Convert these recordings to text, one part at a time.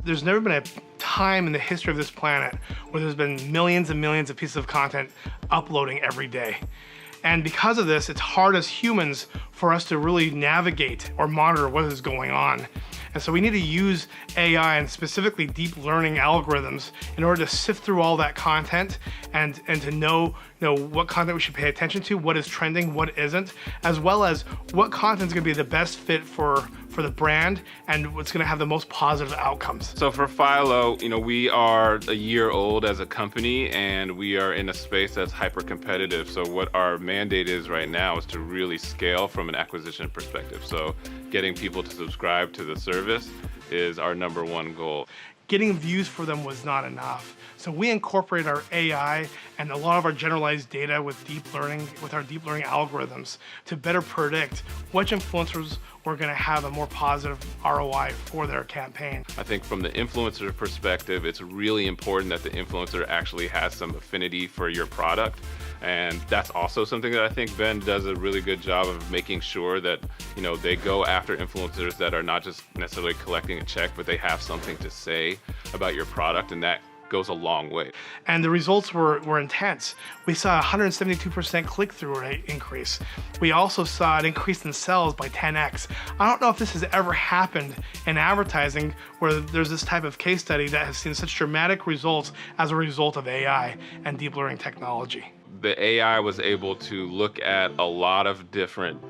There's never been a time in the history of this planet where there's been millions and millions of pieces of content uploading every day. And because of this, it's hard as humans for us to really navigate or monitor what is going on. And so we need to use AI and specifically deep learning algorithms in order to sift through all that content and to know what content we should pay attention to, what is trending, what isn't, as well as what content is going to be the best fit for the brand and what's going to have the most positive outcomes. So for Philo, we are a year old as a company and we are in a space that's hyper competitive. So what our mandate is right now is to really scale from an acquisition perspective. So getting people to subscribe to the service is our number one goal. Getting views for them was not enough. So we incorporate our AI and a lot of our generalized data with our deep learning algorithms to better predict which influencers were going to have a more positive ROI for their campaign. I think from the influencer perspective, it's really important that the influencer actually has some affinity for your product. And that's also something that I think Ben does a really good job of making sure that, they go after influencers that are not just necessarily collecting a check, but they have something to say about your product, and that goes a long way. And the results were intense. We saw a 172% click-through rate increase. We also saw an increase in sales by 10x. I don't know if this has ever happened in advertising where there's this type of case study that has seen such dramatic results as a result of AI and deep learning technology. The AI was able to look at a lot of different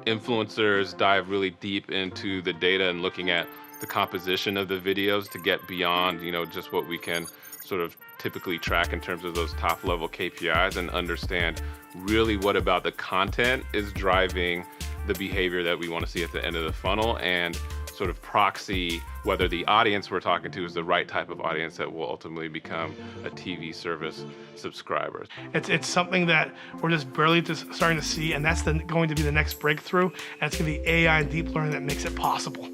influencers, dive really deep into the data and looking at the composition of the videos to get beyond, just what we can sort of typically track in terms of those top level KPIs and understand really what about the content is driving the behavior that we want to see at the end of the funnel and sort of proxy whether the audience we're talking to is the right type of audience that will ultimately become a TV service subscriber. It's something that we're just barely starting to see, and that's going to be the next breakthrough, and it's going to be AI and deep learning that makes it possible.